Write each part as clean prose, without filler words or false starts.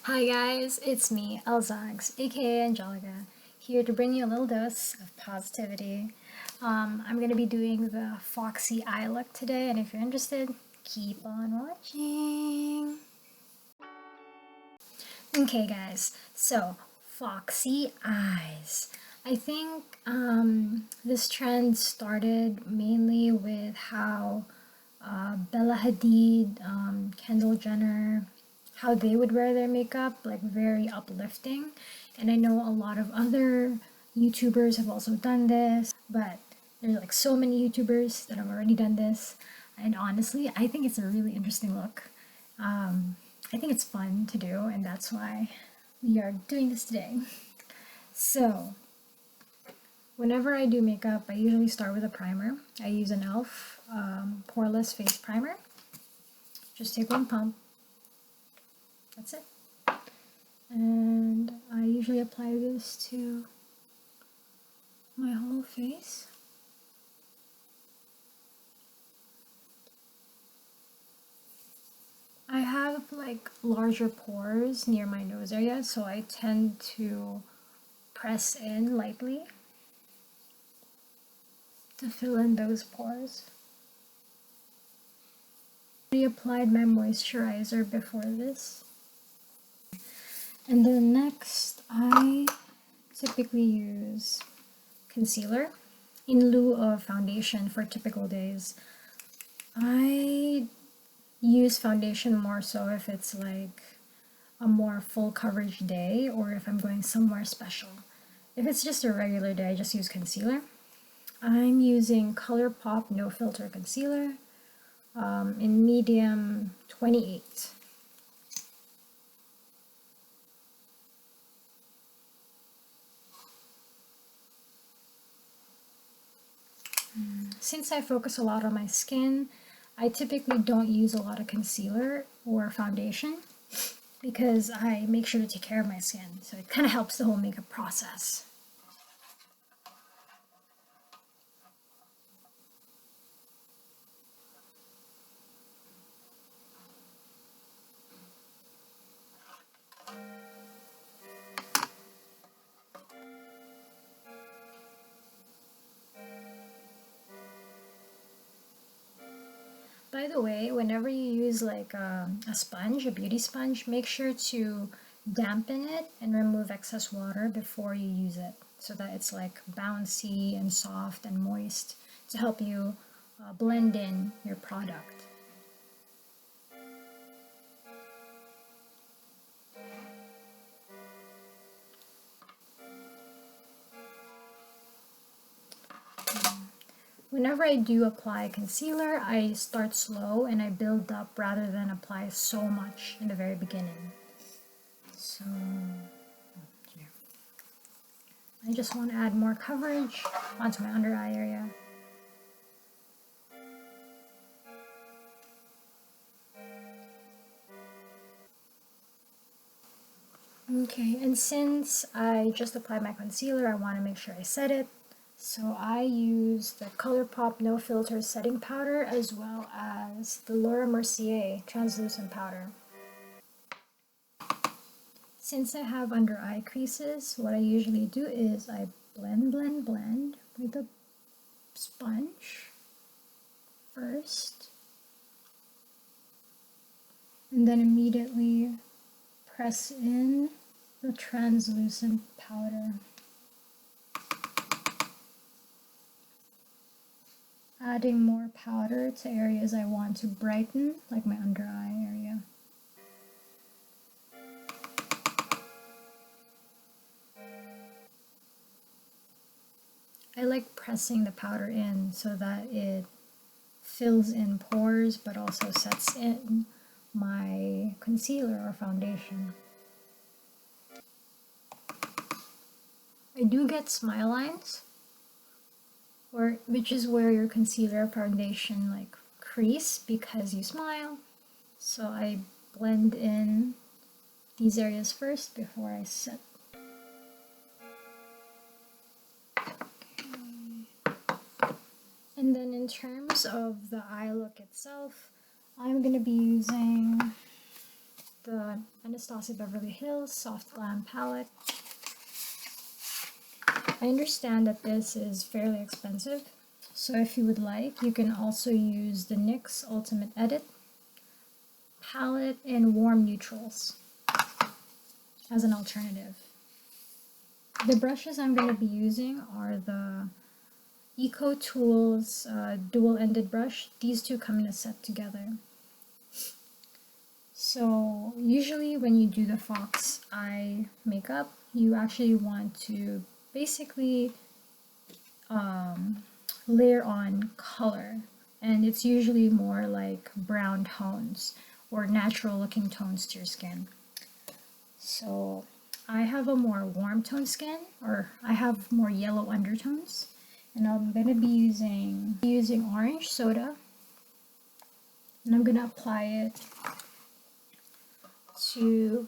Hi guys, it's me, Alzagzzz, aka Angelica, here to bring you a little dose of positivity. I'm going to be doing the Foxy Eye look today, and if you're interested, keep on watching. Okay guys, so Foxy Eyes. I think this trend started mainly with how Bella Hadid, Kendall Jenner, how they would wear their makeup, like very uplifting. And I know a lot of other YouTubers have also done this, but there's like so many YouTubers that have already done this. And honestly, I think it's a really interesting look. I think it's fun to do, and that's why we are doing this today. So, whenever I do makeup, I usually start with a primer. I use an e.l.f. Poreless Face Primer. Just take one pump. That's it. And I usually apply this to my whole face. I have like larger pores near my nose area, so I tend to press in lightly to fill in those pores. I applied my moisturizer before this. And then next, I typically use concealer in lieu of foundation for typical days. I use foundation more so if it's like a more full coverage day or if I'm going somewhere special. If it's just a regular day, I just use concealer. I'm using ColourPop No Filter Concealer in medium 28. Since I focus a lot on my skin, I typically don't use a lot of concealer or foundation because I make sure to take care of my skin. So it kind of helps the whole makeup process. By the way, whenever you use like a sponge, a beauty sponge, make sure to dampen it and remove excess water before you use it so that it's like bouncy and soft and moist to help you blend in your product. Whenever I do apply concealer, I start slow and I build up rather than apply so much in the very beginning. So here. I just want to add more coverage onto my under eye area. Okay, and since I just applied my concealer, I want to make sure I set it. So I use the ColourPop No Filter Setting Powder as well as the Laura Mercier Translucent Powder. Since I have under eye creases, what I usually do is I blend with a sponge first, and then immediately press in the translucent powder. Adding more powder to areas I want to brighten, like my under eye area. I like pressing the powder in so that it fills in pores but also sets in my concealer or foundation. I do get smile lines, which is where your concealer foundation like crease because you smile. So I blend in these areas first before I set. And then in terms of the eye look itself, I'm going to be using the Anastasia Beverly Hills Soft Glam Palette. I understand that this is fairly expensive, so if you would like, you can also use the NYX Ultimate Edit palette in warm neutrals as an alternative. The brushes I'm going to be using are the Eco Tools dual-ended brush. These two come in a set together. So usually when you do the Fox Eye makeup, you actually want to basically layer on color, and it's usually more like brown tones or natural looking tones to your skin. So I have a more warm tone skin, or I have more yellow undertones, and I'm going to be using orange soda, and I'm going to apply it to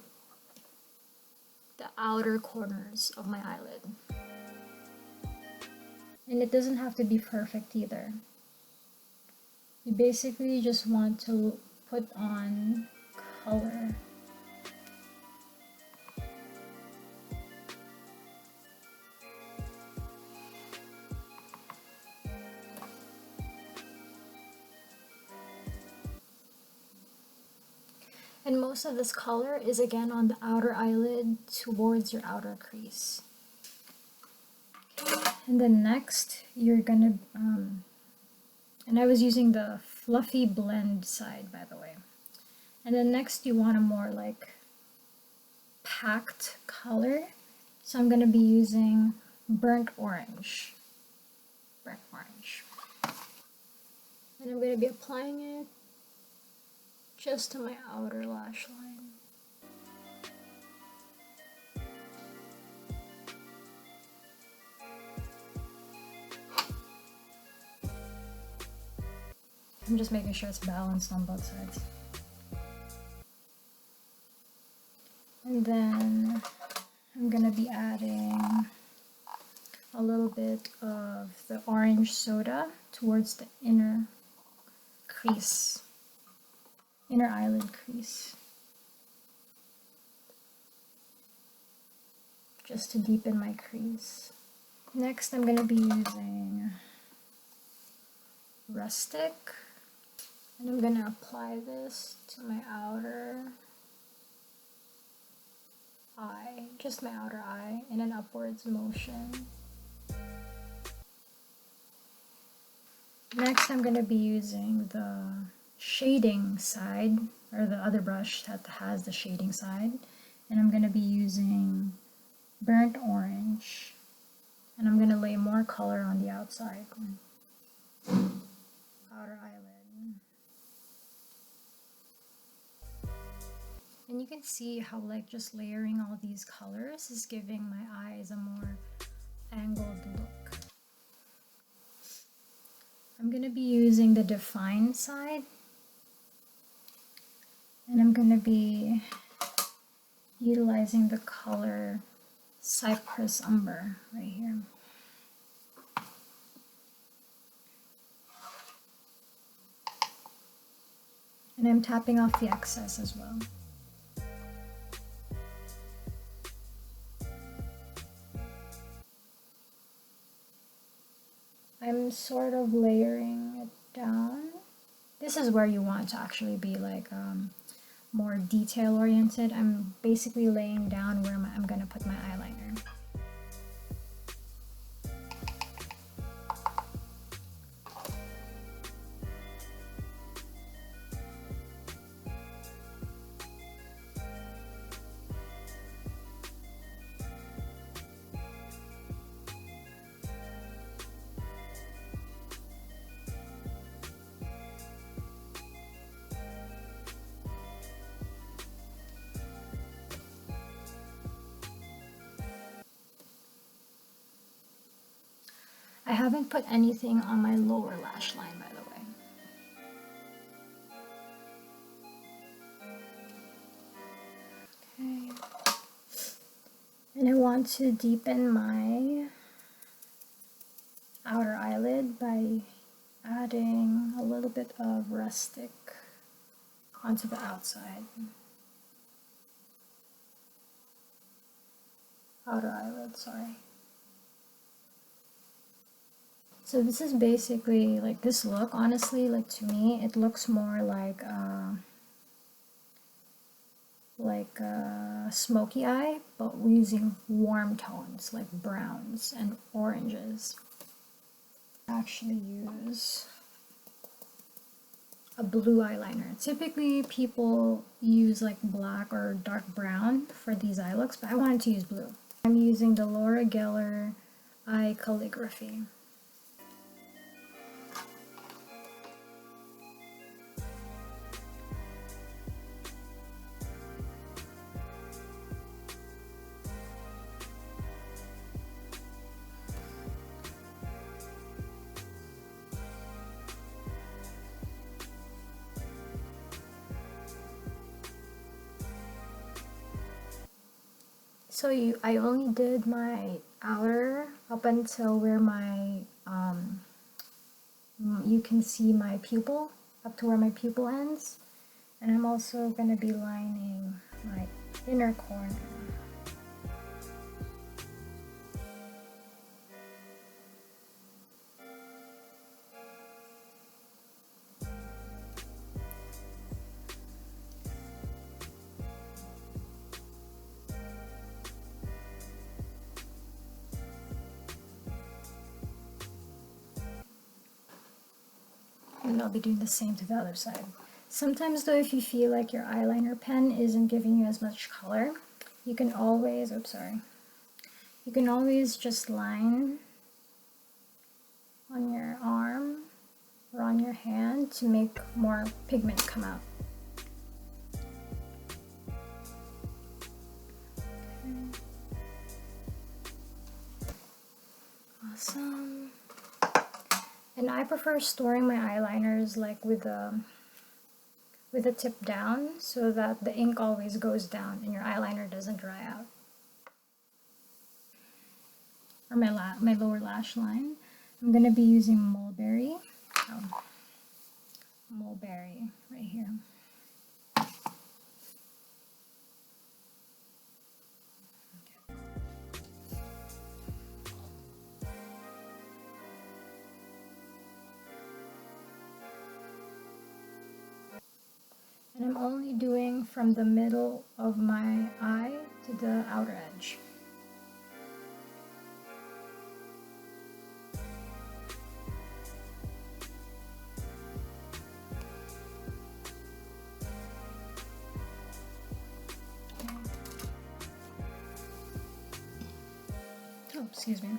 the outer corners of my eyelid. And it doesn't have to be perfect either. You basically just want to put on color. And most of this color is again on the outer eyelid towards your outer crease. And then next, you're gonna, and I was using the fluffy blend side, by the way. And then next you want a more like packed color. So I'm gonna be using burnt orange. Burnt orange. And I'm gonna be applying it just to my outer lash line. I'm just making sure it's balanced on both sides. And then I'm gonna be adding a little bit of the orange soda towards the inner crease, inner eyelid crease, just to deepen my crease. Next, I'm gonna be using Rustic, and I'm gonna apply this to my outer eye, just my outer eye, in an upwards motion. Next, I'm going to be using the shading side, or the other brush that has the shading side, and I'm going to be using burnt orange, and I'm going to lay more color on the outside, outer eyelid. And you can see how like just layering all these colors is giving my eyes a more angled look. I'm going to be using the Define side, and I'm going to be utilizing the color Cypress Umber right here. And I'm tapping off the excess as well. I'm sort of layering it down. This is where you want to actually be like more detail oriented. I'm basically laying down where I'm going to put my eyeliner. I haven't put anything on my lower lash line, by the way. Okay. And I want to deepen my outer eyelid by adding a little bit of Rustic onto the outside. outer eyelid, sorry. So this is basically like this look, honestly, like to me, it looks more like a smoky eye, but we're using warm tones like browns and oranges. I actually use a blue eyeliner. Typically people use like black or dark brown for these eye looks, but I wanted to use blue. I'm using the Laura Geller Eye Calligraphy. So I only did my outer up until where my, you can see my pupil, up to where my pupil ends. And I'm also going to be lining my inner corner. And I'll be doing the same to the other side. Sometimes though, if you feel like your eyeliner pen isn't giving you as much color, you can always, oops, sorry. You can always just line on your arm or on your hand to make more pigment come out. Okay. Awesome. And I prefer storing my eyeliners like with the tip down so that the ink always goes down and your eyeliner doesn't dry out. For my lower lash line, I'm going to be using Mulberry. Mulberry right here. And I'm only doing from the middle of my eye to the outer edge. Oh, excuse me.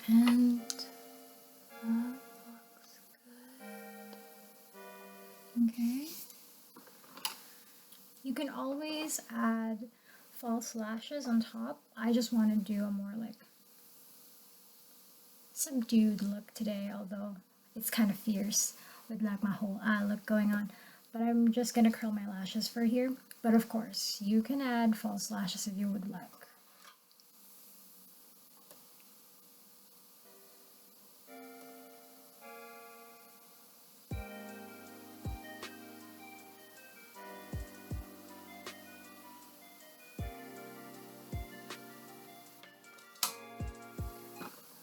And that looks good. Okay. You can always add false lashes on top. I just want to do a more like subdued look today, although it's kind of fierce with like my whole eye look going on. But I'm just gonna curl my lashes for here. But of course, you can add false lashes if you would like.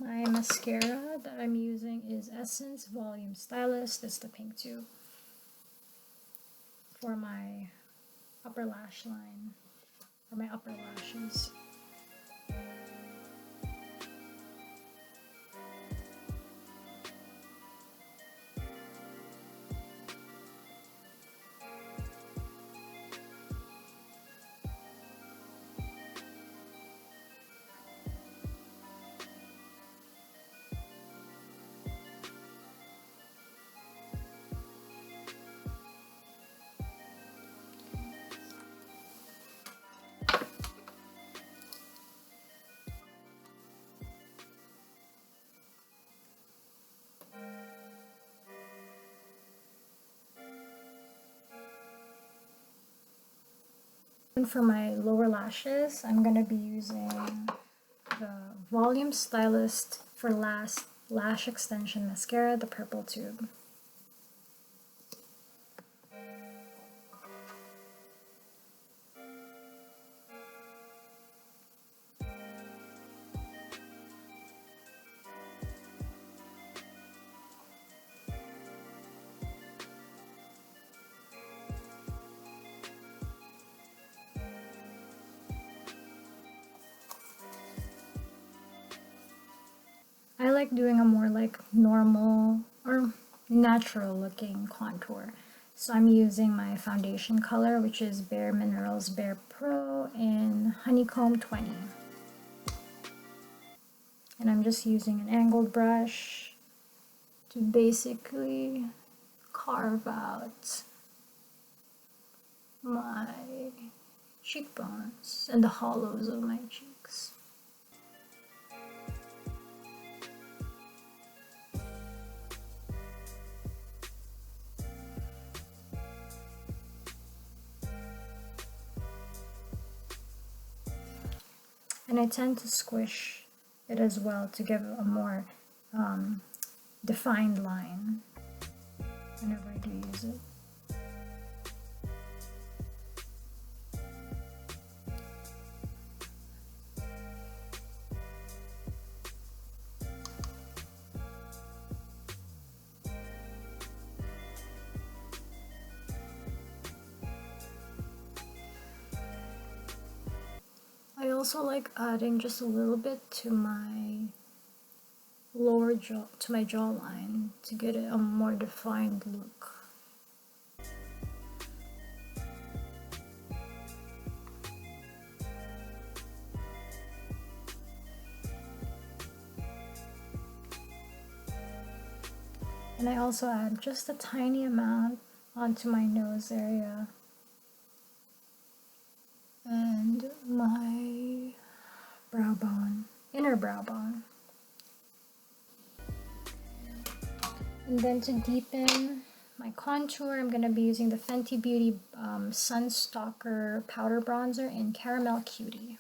My mascara that I'm using is Essence Volume Stylist. It's the pink tube for my upper lash line, for my upper lashes. And for my lower lashes, I'm going to be using the Volume Stylist for Lash Extension Mascara, the purple tube. like doing a more like normal or natural looking contour. So I'm using my foundation color, which is Bare Minerals Bare Pro in Honeycomb 20. And I'm just using an angled brush to basically carve out my cheekbones and the hollows of my cheeks. And I tend to squish it as well to give a more defined line whenever I do use it. I also like adding just a little bit to my lower jaw, to my jawline, to get a more defined look. And I also add just a tiny amount onto my nose area and my brow bone, inner brow bone. And then to deepen my contour, I'm going to be using the Fenty Beauty Sunstalker Powder Bronzer in Caramel Cutie.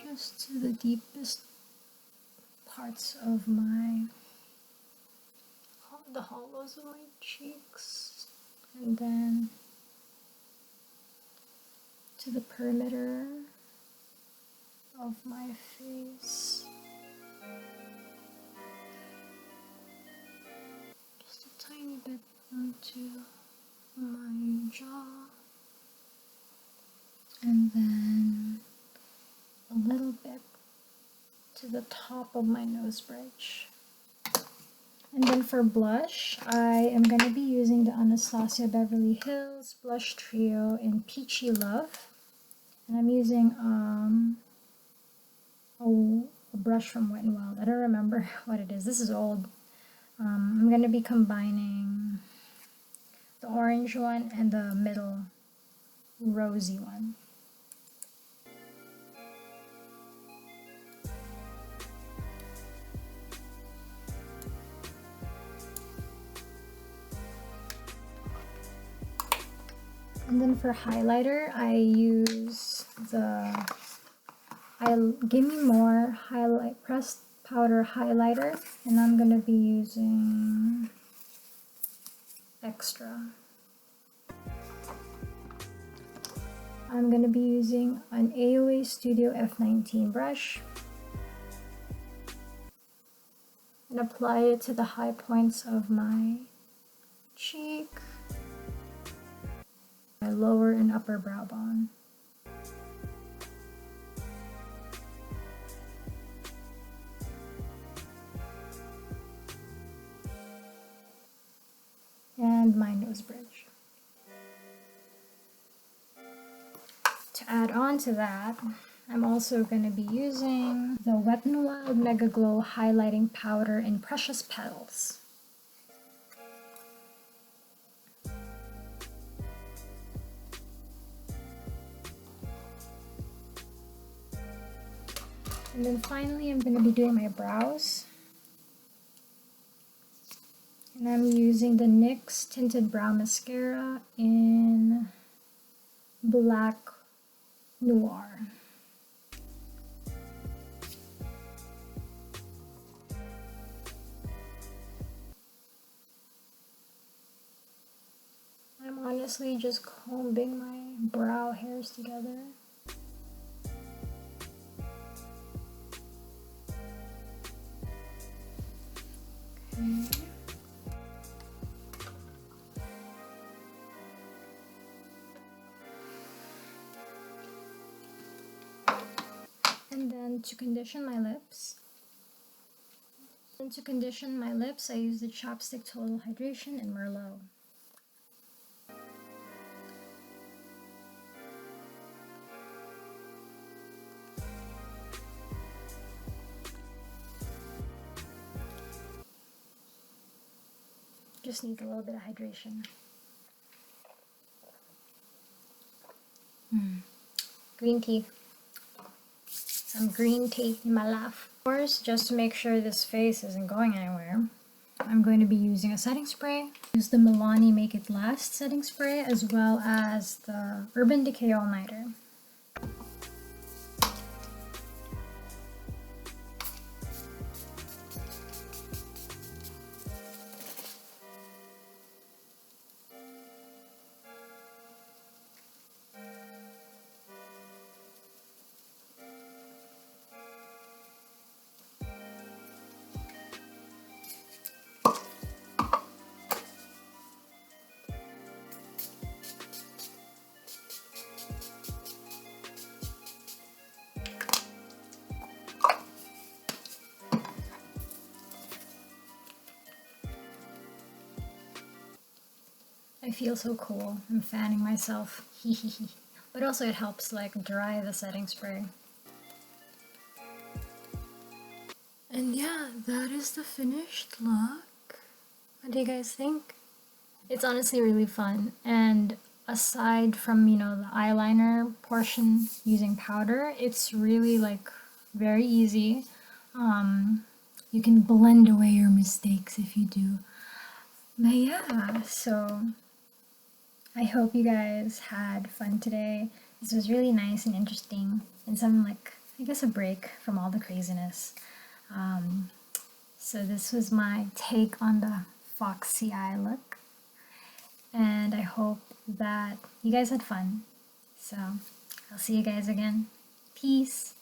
Just to the deepest parts of the hollows of my cheeks, and then to the perimeter of my face. Just a tiny bit onto my jaw, and then a little bit to the top of my nose bridge. And then for blush, I am going to be using the Anastasia Beverly Hills Blush Trio in Peachy Love. And I'm using a brush from Wet n Wild. I don't remember what it is. This is old. I'm going to be combining the orange one and the middle rosy one. And then for highlighter, I use the Gimme More highlight pressed powder highlighter, and I'm gonna be using Extra. I'm gonna be using an AOA Studio F19 brush and apply it to the high points of my cheek, my lower and upper brow bone. And my nose bridge. To add on to that, I'm also going to be using the Wet n Wild Mega Glow Highlighting Powder in Precious Petals. And then finally, I'm going to be doing my brows. And I'm using the NYX Tinted Brow Mascara in Black Noir. I'm honestly just combing my brow hairs together. Okay. And to condition my lips, I use the Chapstick Total Hydration in Merlot. Just needs a little bit of hydration. Green tea. Some green tea in my life. Of course, just to make sure this face isn't going anywhere, I'm going to be using a setting spray. Use the Milani Make It Last setting spray as well as the Urban Decay All Nighter. I feel so cool. I'm fanning myself. But also it helps like dry the setting spray. And yeah, that is the finished look. What do you guys think? It's honestly really fun, and aside from, you know, the eyeliner portion using powder, it's really like very easy. You can blend away your mistakes if you do. But yeah, so I hope you guys had fun today. This was really nice and interesting, and some, like, I guess a break from all the craziness. So this was my take on the Foxy Eye look, and I hope that you guys had fun. So I'll see you guys again. Peace!